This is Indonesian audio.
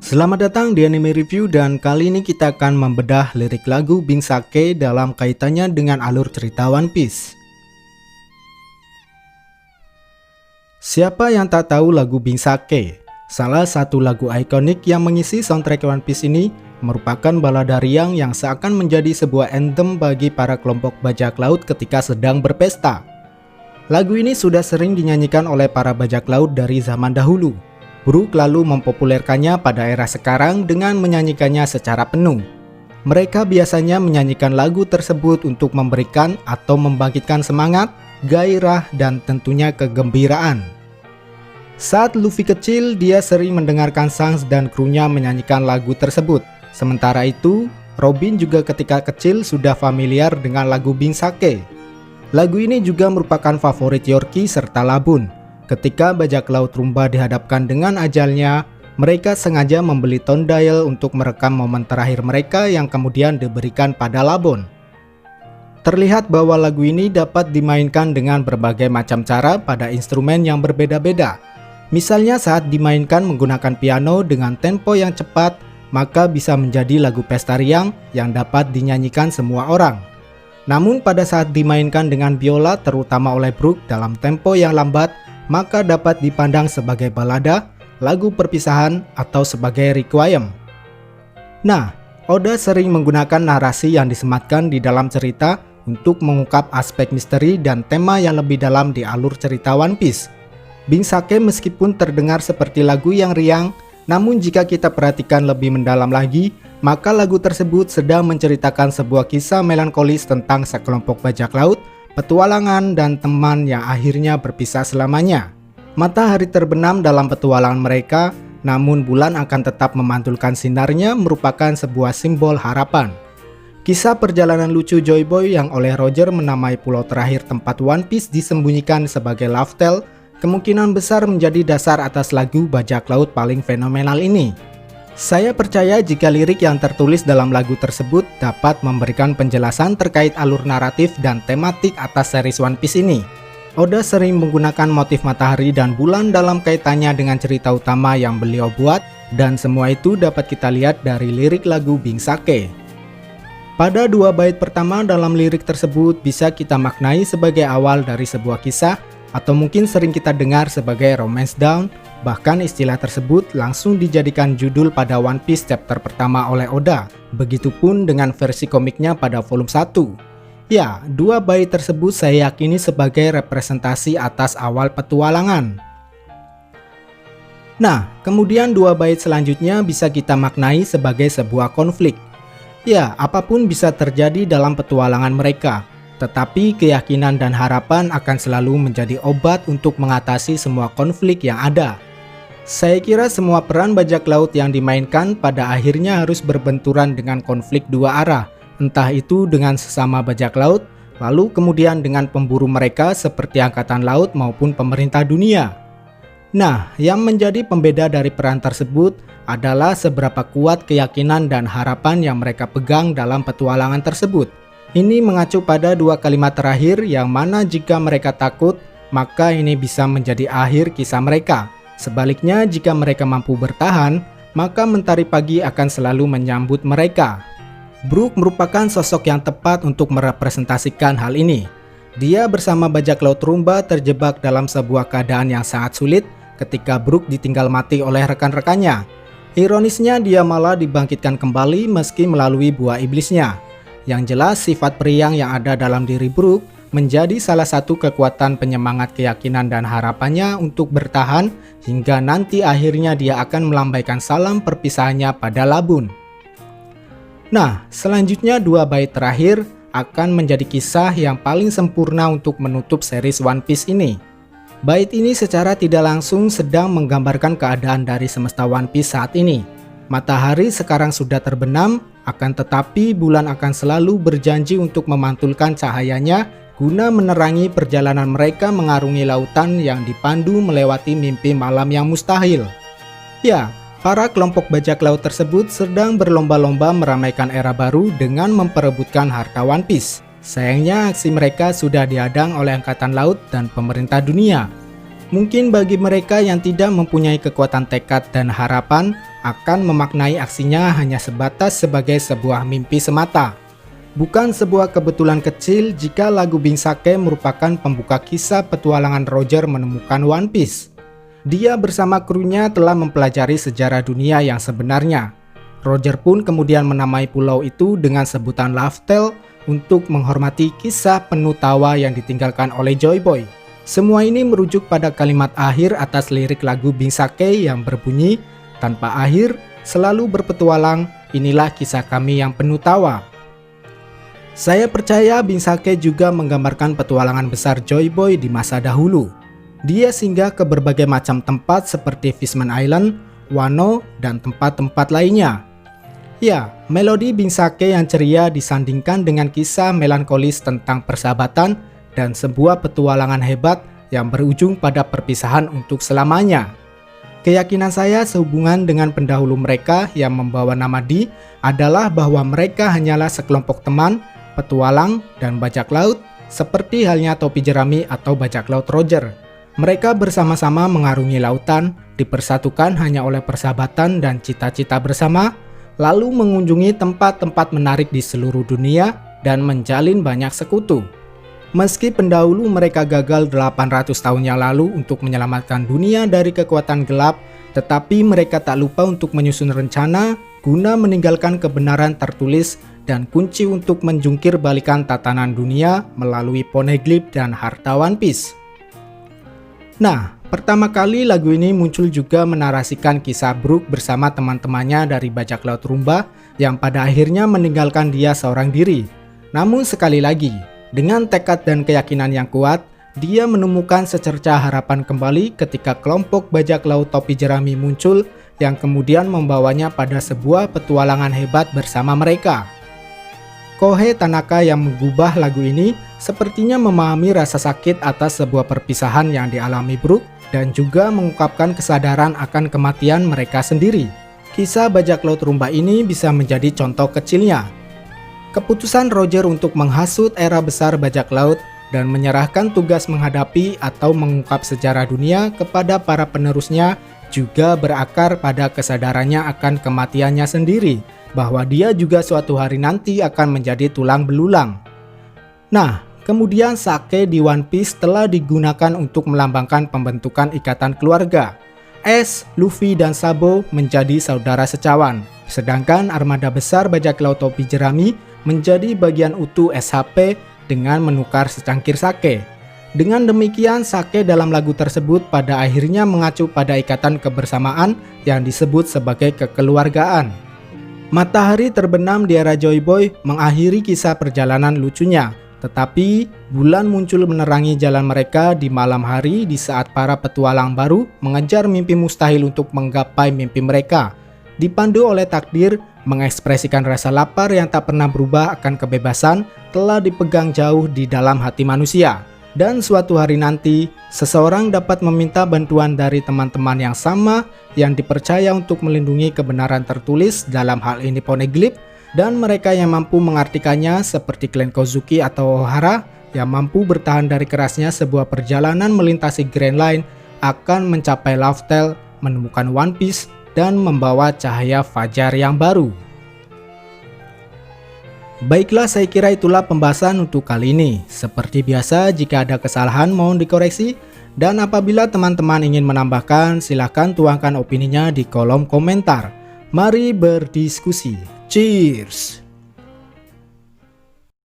Selamat datang di Anime Review dan kali ini kita akan membedah lirik lagu Bing Sake dalam kaitannya dengan alur cerita One Piece. Siapa yang tak tahu lagu Bing Sake? Salah satu lagu ikonik yang mengisi soundtrack One Piece ini merupakan balada riang yang seakan menjadi sebuah anthem bagi para kelompok bajak laut ketika sedang berpesta. Lagu ini sudah sering dinyanyikan oleh para bajak laut dari zaman dahulu. Brook lalu mempopulerkannya pada era sekarang dengan menyanyikannya secara penuh. Mereka biasanya menyanyikan lagu tersebut untuk memberikan atau membangkitkan semangat, gairah, dan tentunya kegembiraan. Saat Luffy kecil, dia sering mendengarkan Shanks dan krunya menyanyikan lagu tersebut. Sementara itu, Robin juga ketika kecil sudah familiar dengan lagu Bing Sake. Lagu ini juga merupakan favorit Yorkie serta Labun. Ketika bajak laut Rumba dihadapkan dengan ajalnya, mereka sengaja membeli Tondail untuk merekam momen terakhir mereka yang kemudian diberikan pada Labun. Terlihat bahwa lagu ini dapat dimainkan dengan berbagai macam cara pada instrumen yang berbeda-beda. Misalnya saat dimainkan menggunakan piano dengan tempo yang cepat, maka bisa menjadi lagu pesta riang yang dapat dinyanyikan semua orang. Namun pada saat dimainkan dengan biola terutama oleh Brook dalam tempo yang lambat, maka dapat dipandang sebagai balada, lagu perpisahan, atau sebagai requiem. Nah, Oda sering menggunakan narasi yang disematkan di dalam cerita untuk mengungkap aspek misteri dan tema yang lebih dalam di alur cerita One Piece. Bing Sake meskipun terdengar seperti lagu yang riang, namun jika kita perhatikan lebih mendalam lagi, maka lagu tersebut sedang menceritakan sebuah kisah melankolis tentang sekelompok bajak laut, petualangan, dan teman yang akhirnya berpisah selamanya. Matahari terbenam dalam petualangan mereka, namun bulan akan tetap memantulkan sinarnya merupakan sebuah simbol harapan. Kisah perjalanan lucu Joy Boy yang oleh Roger menamai pulau terakhir tempat One Piece disembunyikan sebagai Love Tale, kemungkinan besar menjadi dasar atas lagu bajak laut paling fenomenal ini. Saya percaya jika lirik yang tertulis dalam lagu tersebut dapat memberikan penjelasan terkait alur naratif dan tematik atas series One Piece ini. Oda sering menggunakan motif matahari dan bulan dalam kaitannya dengan cerita utama yang beliau buat, dan semua itu dapat kita lihat dari lirik lagu Bing Sake. Pada dua bait pertama dalam lirik tersebut bisa kita maknai sebagai awal dari sebuah kisah, atau mungkin sering kita dengar sebagai Romance Down. Bahkan istilah tersebut langsung dijadikan judul pada One Piece chapter pertama oleh Oda. Begitupun dengan versi komiknya pada volume 1. Ya, dua bait tersebut saya yakini sebagai representasi atas awal petualangan. Nah, kemudian dua bait selanjutnya bisa kita maknai sebagai sebuah konflik. Ya, apapun bisa terjadi dalam petualangan mereka, tetapi keyakinan dan harapan akan selalu menjadi obat untuk mengatasi semua konflik yang ada. Saya kira semua peran bajak laut yang dimainkan pada akhirnya harus berbenturan dengan konflik dua arah, entah itu dengan sesama bajak laut, lalu kemudian dengan pemburu mereka seperti Angkatan Laut maupun pemerintah dunia. Nah, yang menjadi pembeda dari peran tersebut adalah seberapa kuat keyakinan dan harapan yang mereka pegang dalam petualangan tersebut. Ini mengacu pada dua kalimat terakhir yang mana jika mereka takut, maka ini bisa menjadi akhir kisah mereka. Sebaliknya jika mereka mampu bertahan, maka Mentari Pagi akan selalu menyambut mereka. Brook merupakan sosok yang tepat untuk merepresentasikan hal ini. Dia bersama bajak laut Rumba terjebak dalam sebuah keadaan yang sangat sulit ketika Brook ditinggal mati oleh rekan-rekannya. Ironisnya dia malah dibangkitkan kembali meski melalui buah iblisnya. Yang jelas sifat periang yang ada dalam diri Brook menjadi salah satu kekuatan penyemangat keyakinan dan harapannya untuk bertahan hingga nanti akhirnya dia akan melambaikan salam perpisahannya pada Labun. Nah, selanjutnya dua bait terakhir akan menjadi kisah yang paling sempurna untuk menutup series One Piece ini. Bait ini secara tidak langsung sedang menggambarkan keadaan dari semesta One Piece saat ini. Matahari sekarang sudah terbenam, akan tetapi bulan akan selalu berjanji untuk memantulkan cahayanya guna menerangi perjalanan mereka mengarungi lautan yang dipandu melewati mimpi malam yang mustahil. Ya, para kelompok bajak laut tersebut sedang berlomba-lomba meramaikan era baru dengan memperebutkan harta One Piece. Sayangnya aksi mereka sudah dihadang oleh Angkatan Laut dan pemerintah dunia. Mungkin bagi mereka yang tidak mempunyai kekuatan tekad dan harapan, akan memaknai aksinya hanya sebatas sebagai sebuah mimpi semata. Bukan sebuah kebetulan kecil jika lagu Bingsake merupakan pembuka kisah petualangan Roger menemukan One Piece. Dia bersama krunya telah mempelajari sejarah dunia yang sebenarnya. Roger pun kemudian menamai pulau itu dengan sebutan Laugh Tale untuk menghormati kisah penuh tawa yang ditinggalkan oleh Joy Boy. Semua ini merujuk pada kalimat akhir atas lirik lagu Bingsake yang berbunyi, "Tanpa akhir, selalu berpetualang, inilah kisah kami yang penuh tawa." Saya percaya Bingsake juga menggambarkan petualangan besar Joy Boy di masa dahulu. Dia singgah ke berbagai macam tempat seperti Fishman Island, Wano, dan tempat-tempat lainnya. Ya, melodi Bingsake yang ceria disandingkan dengan kisah melankolis tentang persahabatan dan sebuah petualangan hebat yang berujung pada perpisahan untuk selamanya. Keyakinan saya sehubungan dengan pendahulu mereka yang membawa nama D adalah bahwa mereka hanyalah sekelompok teman, petualang, dan bajak laut, seperti halnya topi jerami atau bajak laut Roger. Mereka bersama-sama mengarungi lautan, dipersatukan hanya oleh persahabatan dan cita-cita bersama, lalu mengunjungi tempat-tempat menarik di seluruh dunia dan menjalin banyak sekutu. Meski pendahulu mereka gagal 800 tahun yang lalu untuk menyelamatkan dunia dari kekuatan gelap, tetapi mereka tak lupa untuk menyusun rencana guna meninggalkan kebenaran tertulis dan kunci untuk menjungkir balikan tatanan dunia melalui poneglyph dan harta One Piece. Nah, pertama kali lagu ini muncul juga menarasikan kisah Brook bersama teman-temannya dari bajak laut Rumba yang pada akhirnya meninggalkan dia seorang diri. Namun sekali lagi, dengan tekad dan keyakinan yang kuat, dia menemukan secercah harapan kembali ketika kelompok bajak laut topi jerami muncul yang kemudian membawanya pada sebuah petualangan hebat bersama mereka. Kohei Tanaka yang mengubah lagu ini sepertinya memahami rasa sakit atas sebuah perpisahan yang dialami Brook dan juga mengungkapkan kesadaran akan kematian mereka sendiri. Kisah bajak laut Rumba ini bisa menjadi contoh kecilnya. Keputusan Roger untuk menghasut era besar bajak laut dan menyerahkan tugas menghadapi atau mengungkap sejarah dunia kepada para penerusnya juga berakar pada kesadarannya akan kematiannya sendiri, bahwa dia juga suatu hari nanti akan menjadi tulang belulang. Nah, kemudian sake di One Piece telah digunakan untuk melambangkan pembentukan ikatan keluarga. Ace, Luffy, dan Sabo menjadi saudara secawan, sedangkan armada besar bajak laut topi jerami menjadi bagian utuh SHP dengan menukar secangkir sake. Dengan demikian, sake dalam lagu tersebut pada akhirnya mengacu pada ikatan kebersamaan yang disebut sebagai kekeluargaan. Matahari terbenam di era Joy Boy mengakhiri kisah perjalanan lucunya, tetapi bulan muncul menerangi jalan mereka di malam hari di saat para petualang baru mengejar mimpi mustahil untuk menggapai mimpi mereka. Dipandu oleh takdir, mengekspresikan rasa lapar yang tak pernah berubah akan kebebasan telah dipegang jauh di dalam hati manusia. Dan suatu hari nanti, seseorang dapat meminta bantuan dari teman-teman yang sama yang dipercaya untuk melindungi kebenaran tertulis, dalam hal ini poneglyph, dan mereka yang mampu mengartikannya seperti klan Kozuki atau Ohara yang mampu bertahan dari kerasnya sebuah perjalanan melintasi Grand Line akan mencapai Laugh Tale, menemukan One Piece, dan membawa cahaya fajar yang baru. Baiklah, saya kira itulah pembahasan untuk kali ini. Seperti biasa, jika ada kesalahan mohon dikoreksi, dan apabila teman-teman ingin menambahkan, silahkan tuangkan opininya di kolom komentar. Mari berdiskusi. Cheers!